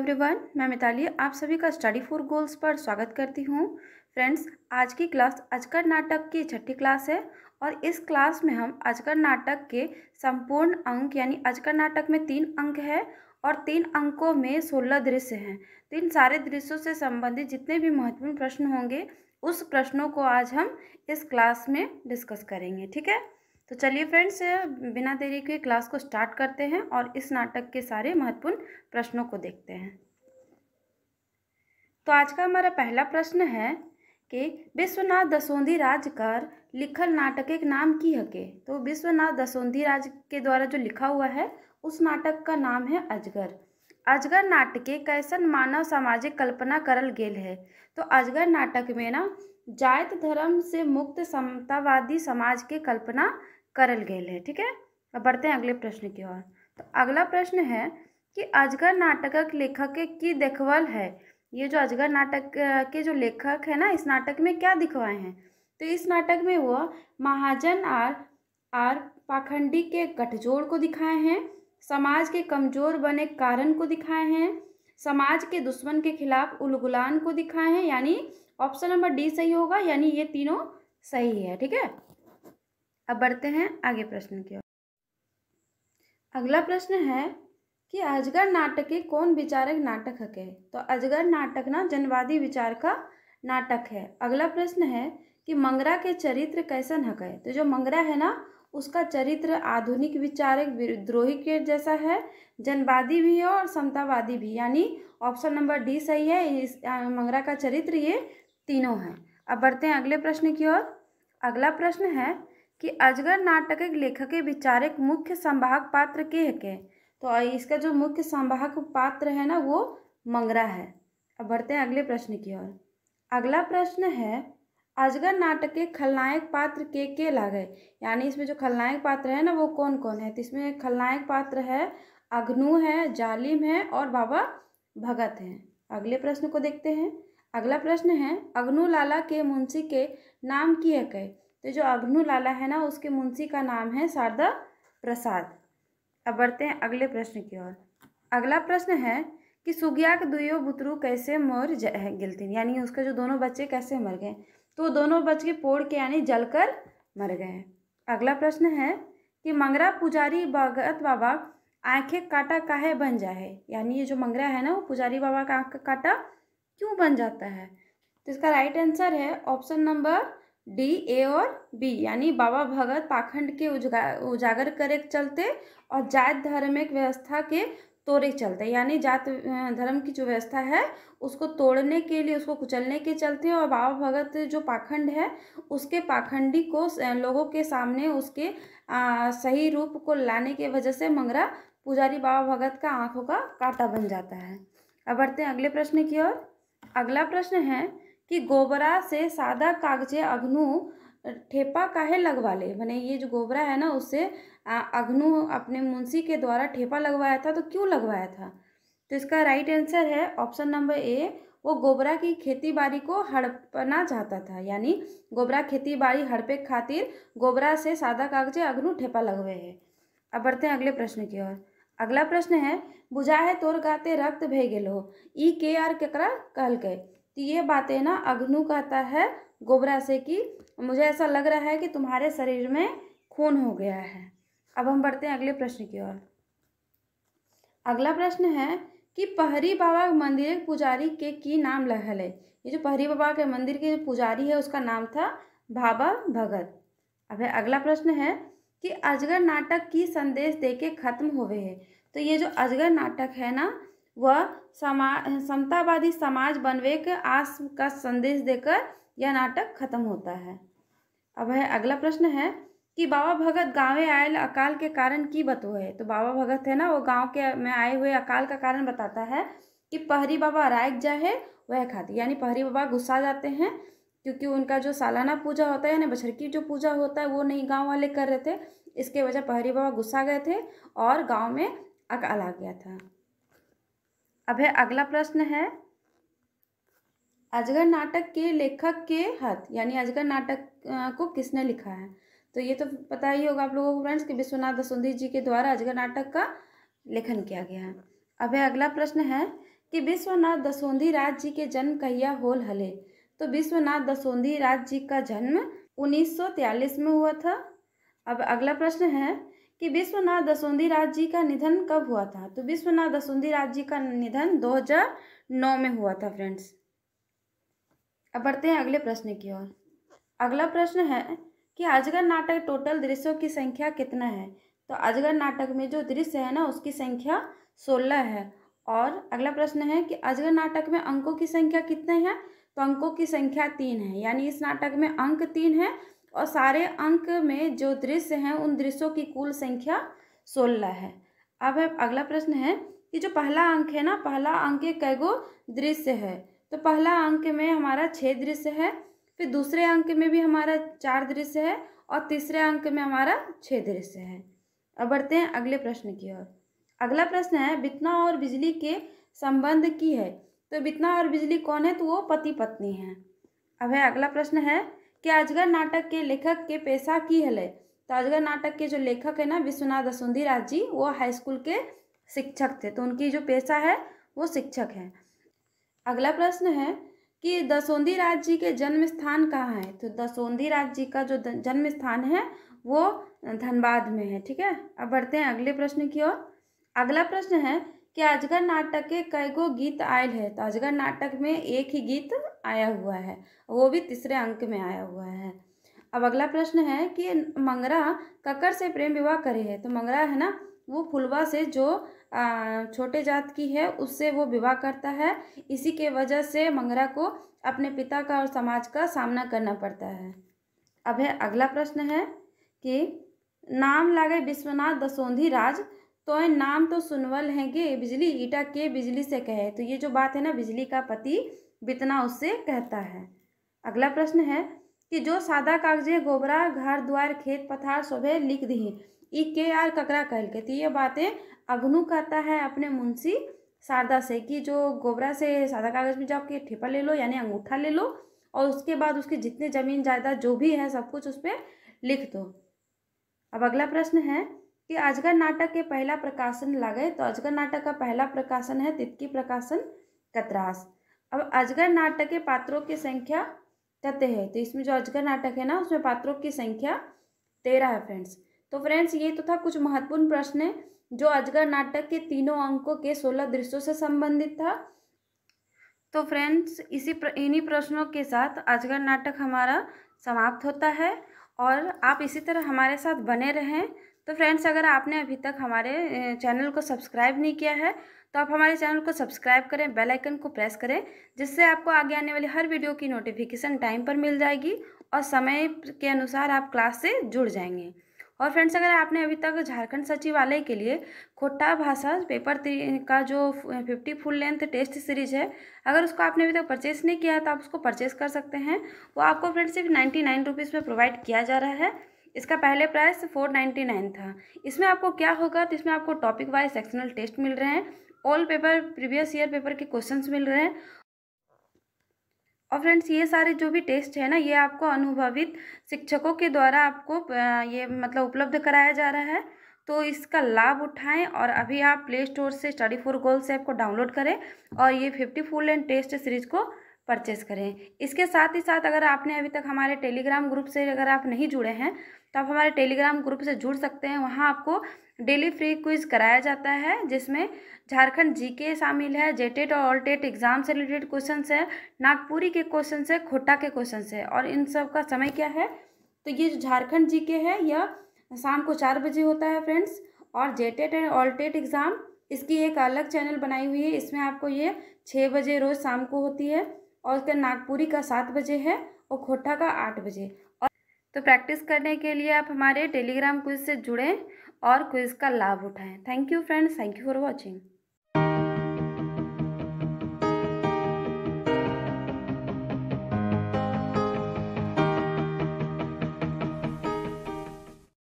Everyone, मैं मिताली आप सभी का स्टडी फॉर गोल्स पर स्वागत करती हूँ। फ्रेंड्स, आज की क्लास अजगर नाटक की छठी क्लास है और इस क्लास में हम अजगर नाटक के संपूर्ण अंक यानी अजगर नाटक में 3 अंक है और 3 अंकों में 16 दृश्य हैं। तो इन सारे दृश्यों से संबंधित जितने भी महत्वपूर्ण प्रश्न होंगे उस प्रश्नों को आज हम इस क्लास में डिस्कस करेंगे। ठीक है, तो चलिए फ्रेंड्स, बिना देरी के क्लास को स्टार्ट करते हैं और इस नाटक के सारे महत्वपूर्ण प्रश्नों को देखते हैं। तो आज का हमारा पहला प्रश्न है कि विश्वनाथ दसोंधी राजकर लिखल नाटक एक नाम की हके। तो विश्वनाथ दसोंधी राज के द्वारा जो लिखा हुआ है उस नाटक का नाम है अजगर। अजगर नाटके कैसन मानव सामाजिक कल्पना करल गेल है। तो अजगर नाटक में ना जात धर्म से मुक्त समतावादी समाज के कल्पना करल गेल है। ठीक है, अब बढ़ते हैं अगले प्रश्न की ओर। तो अगला प्रश्न है कि अजगर नाटक लेखक के की देखवल है। ये जो अजगर नाटक के जो लेखक है ना, इस नाटक में क्या दिखवाए हैं। तो इस नाटक में वो महाजन और पाखंडी के गठजोड़ को दिखाए हैं, समाज के कमजोर बने कारण को दिखाए हैं, समाज के दुश्मन के खिलाफ उलगुलान को दिखाए हैं। यानी ऑप्शन नंबर डी सही होगा, यानी ये तीनों सही है। ठीक है, अब बढ़ते हैं आगे प्रश्न की ओर। अगला प्रश्न है कि अजगर नाटक के कौन विचारक नाटक है। तो अजगर नाटक ना जनवादी विचार का नाटक है। अगला प्रश्न है कि मंगरा के चरित्र कैसन है। तो जो मंगरा है ना उसका चरित्र आधुनिक विचारक विद्रोही के जैसा है, जनवादी भी है और समतावादी भी, यानी ऑप्शन नंबर डी सही है। इस मंगरा का चरित्र ये तीनों हैं। अब बढ़ते हैं अगले प्रश्न की ओर। अगला प्रश्न है कि अजगर नाटक के लेखक के विचारक मुख्य संवाहक पात्र के है। तो इसका जो मुख्य संवाहक पात्र है ना वो मंगरा है। अब बढ़ते हैं अगले प्रश्न की ओर। अगला प्रश्न है अजगर नाटक के खलनायक पात्र के लागे। यानी इसमें जो खलनायक पात्र है ना वो कौन कौन है। तो इसमें खलनायक पात्र है अग्नू है, जालिम है और बाबा भगत हैं। अगले प्रश्न को देखते हैं। अगला प्रश्न है अग्नू लाला के मुंशी के नाम की है। तो जो अग्नू लाला है ना उसके मुंशी का नाम है शारदा प्रसाद। अब बढ़ते हैं अगले प्रश्न की ओर। अगला प्रश्न है कि सुगिया के दुइयो बुतरू कैसे मर गिलथिन। यानी उसके जो दोनों बच्चे कैसे मर गए। तो दोनों बच्चे पोड़ के यानी जलकर मर गए। अगला प्रश्न है कि मंगरा पुजारी भगत बाबा आंखें काटा काहे बन जाए। यानी ये जो मंगरा है ना वो पुजारी बाबा का आंख काटा क्यों बन जाता है। तो इसका राइट आंसर है ऑप्शन नंबर डी, ए और बी, यानी बाबा भगत पाखंड के उजागर करे के चलते और जात धार्मिक व्यवस्था के तोड़े के चलते। यानी जात धर्म की जो व्यवस्था है उसको तोड़ने के लिए, उसको कुचलने के चलते और बाबा भगत जो पाखंड है उसके पाखंडी को लोगों के सामने उसके सही रूप को लाने की वजह से मंगरा पुजारी बाबा भगत का आंखों का कांटा बन जाता है। अब बढ़ते हैं अगले प्रश्न की ओर। अगला प्रश्न है कि गोबरा से सादा कागजे अग्नू ठेपा काहे लगवा ले। मैंने ये जो गोबरा है ना उससे अग्नू अपने मुंशी के द्वारा ठेपा लगवाया था। तो क्यों लगवाया था। तो इसका राइट आंसर है ऑप्शन नंबर ए, वो गोबरा की खेती बाड़ी को हड़पना चाहता था। यानी गोबरा खेती बाड़ी हड़पे खातिर गोबरा से सादा कागजे अग्नू ठेपा लगवे है। अब बढ़ते हैं अगले प्रश्न की ओर। अगला प्रश्न है बुझा है तोर गाते रक्त भे गेलो ई के आर केकरा कहल गए। तो ये बातें ना अग्नू कहता है गोबरा से कि मुझे ऐसा लग रहा है कि तुम्हारे शरीर में खून हो गया है। अब हम बढ़ते हैं अगले प्रश्न की ओर। अगला प्रश्न है कि पहरी बाबा मंदिर पुजारी के की नाम लगल है। ये जो पहरी बाबा के मंदिर के जो पुजारी है उसका नाम था बाबा भगत। अब अगला प्रश्न है कि अजगर नाटक की संदेश देके खत्म हुए है। तो ये जो अजगर नाटक है ना वह समतावादी समाज बनवे के आस का संदेश देकर यह नाटक खत्म होता है। अब अगला प्रश्न है कि बाबा भगत गाँवे आयल अकाल के कारण की बतो है। तो बाबा भगत है ना वो गांव के में आए हुए अकाल का कारण बताता है कि पहरी बाबा रायक जाए वह खाती। यानी पहरी बाबा गुस्सा जाते हैं क्योंकि उनका जो सालाना पूजा होता है यानी बछर की जो पूजा होता है वो नहीं गाँव वाले कर रहे थे। इसके वजह पहरी बाबा गुस्सा गए थे और गाँव में अकाल आ गया था। अब अगला प्रश्न है अजगर नाटक के लेखक के हाथ, यानी अजगर नाटक को किसने लिखा है। तो ये तो पता ही होगा आप लोगों को फ्रेंड्स कि विश्वनाथ दसोंधी जी के द्वारा अजगर नाटक का लेखन किया गया है। अब अगला प्रश्न है कि विश्वनाथ दसोंधी राज जी के जन्म कहिया होल हले। तो विश्वनाथ दसोंधी राज जी का जन्म 1943 में हुआ था। अब अगला प्रश्न है कि विश्वनाथ दसोंधी राज जी का निधन कब हुआ था। तो विश्वनाथ दसोंधी राज जी का निधन 2009 में हुआ था फ्रेंड्स। अब बढ़ते हैं अगले प्रश्न की ओर। अगला प्रश्न है कि अजगर नाटक टोटल दृश्यों की संख्या कितना है। तो अजगर नाटक में जो दृश्य है ना उसकी संख्या 16 है। और अगला प्रश्न है कि अजगर नाटक में अंकों की संख्या कितने हैं। तो अंकों की संख्या 3 है, यानी इस नाटक में अंक 3 है और सारे अंक में जो दृश्य हैं उन दृश्यों की कुल संख्या 16 है। अब अगला प्रश्न है कि जो पहला अंक है ना, पहला अंक के कैगो दृश्य है। तो पहला अंक में हमारा 6 दृश्य है, फिर दूसरे अंक में भी हमारा 4 दृश्य है और तीसरे अंक में हमारा 6 दृश्य है। अब बढ़ते हैं अगले प्रश्न की ओर। अगला प्रश्न है बितना और बिजली के संबंध की है। तो बितना और बिजली कौन है। तो वो पति पत्नी हैं। अब है अगला प्रश्न है कि अजगर नाटक के लेखक के पेशा की हले। तो अजगर नाटक के जो लेखक है ना विश्वनाथ दसोंधी राज जी, वो हाई स्कूल के शिक्षक थे, तो उनकी जो पेशा है वो शिक्षक है। अगला प्रश्न है कि दसोंधी राज जी के जन्म स्थान कहाँ है। तो दसोंधी राज जी का जो जन्म स्थान है वो धनबाद में है। ठीक है। अब बढ़ते हैं अगले प्रश्न की ओर। अगला प्रश्न है कि अजगर नाटक के कईगो गीत आयल है। तो अजगर नाटक में एक ही गीत आया हुआ है, वो भी तीसरे अंक में आया हुआ है। अब अगला प्रश्न है कि मंगरा ककर से प्रेम विवाह करे है। तो मंगरा है ना वो फुलवा से जो छोटे जात की है उससे वो विवाह करता है। इसी के वजह से मंगरा को अपने पिता का और समाज का सामना करना पड़ता है। अब है अगला प्रश्न है कि नाम लागे विश्वनाथ दसोंधी राज, तो नाम तो सुनवल है गे बिजली ईटा के बिजली से कहे। तो ये जो बात है ना बिजली का पति बितना उससे कहता है। अगला प्रश्न है कि जो सादा कागजे गोबरा घर द्वार खेत पथार सोभे लिख दी ई के आर ककरा कहल के। तो ये बातें अग्नू कहता है अपने मुंशी शारदा से कि जो गोबरा से सादा कागज में जाओ के ठेपा ले लो यानी अंगूठा ले लो और उसके बाद उसकी जितने जमीन जायदाद जो भी है सब कुछ उस पर लिख दो। अब अगला प्रश्न है कि अजगर नाटक के पहला प्रकाशन लागे। तो अजगर नाटक का पहला प्रकाशन है तितकी प्रकाशन कतरास। अब अजगर नाटक के पात्रों की संख्या कहते हैं। तो इसमें जो अजगर नाटक है ना उसमें पात्रों की संख्या 13 है फ्रेंड्स। तो फ्रेंड्स ये तो था कुछ महत्वपूर्ण प्रश्न जो अजगर नाटक के तीनों अंकों के 16 दृश्यों से संबंधित था। तो फ्रेंड्स इन्हीं प्रश्नों के साथ अजगर नाटक हमारा समाप्त होता है और आप इसी तरह हमारे साथ बने रहें। तो फ्रेंड्स अगर आपने अभी तक हमारे चैनल को सब्सक्राइब नहीं किया है तो आप हमारे चैनल को सब्सक्राइब करें, बेल आइकन को प्रेस करें, जिससे आपको आगे आने वाली हर वीडियो की नोटिफिकेशन टाइम पर मिल जाएगी और समय के अनुसार आप क्लास से जुड़ जाएंगे। और फ्रेंड्स अगर आपने अभी तक झारखंड सचिवालय के लिए खोटा भाषा पेपर का जो 50 फुल लेंथ टेस्ट सीरीज है, अगर उसको आपने अभी तक परचेस नहीं किया है तो आप उसको परचेस कर सकते हैं। वो आपको फ्रेंड्स सिर्फ 99 रुपीज़ में प्रोवाइड किया जा रहा है। इसका पहले प्राइस 499 था। इसमें आपको क्या होगा तो इसमें आपको टॉपिक वाइज सेक्शनल टेस्ट मिल रहे हैं, all paper previous year paper के क्वेश्चंस मिल रहे हैं। और फ्रेंड्स ये सारे जो भी टेस्ट है ना ये आपको अनुभवित शिक्षकों के द्वारा आपको ये मतलब उपलब्ध कराया जा रहा है। तो इसका लाभ उठाएं और अभी आप प्ले स्टोर से स्टडी फॉर गोल्स ऐप को डाउनलोड करें और ये 50 फुल एंड टेस्ट सीरीज को परचेस करें। इसके साथ ही साथ अगर आपने अभी तक हमारे टेलीग्राम ग्रुप से अगर आप नहीं जुड़े हैं तो आप हमारे टेलीग्राम ग्रुप से जुड़ सकते हैं। वहाँ आपको डेली फ्री क्विज़ कराया जाता है जिसमें झारखंड जीके शामिल है, जेटेट और ऑल टेट एग्जाम से रिलेटेड क्वेश्चंस है, नागपुरी के क्वेश्चंस है, खोटा के क्वेश्चंस है। और इन सब का समय क्या है तो ये जो झारखंड जीके है यह शाम को 4 बजे होता है फ्रेंड्स। और JTET and all TET exam इसकी एक अलग चैनल बनाई हुई है, इसमें आपको ये 6 बजे रोज़ शाम को होती है और उसका नागपुरी का 7 बजे है और खोटा का 8 बजे। और तो प्रैक्टिस करने के लिए आप हमारे टेलीग्राम क्विज से जुड़ें और क्विज़ का लाभ उठाएं। Thank you friends, thank you for watching.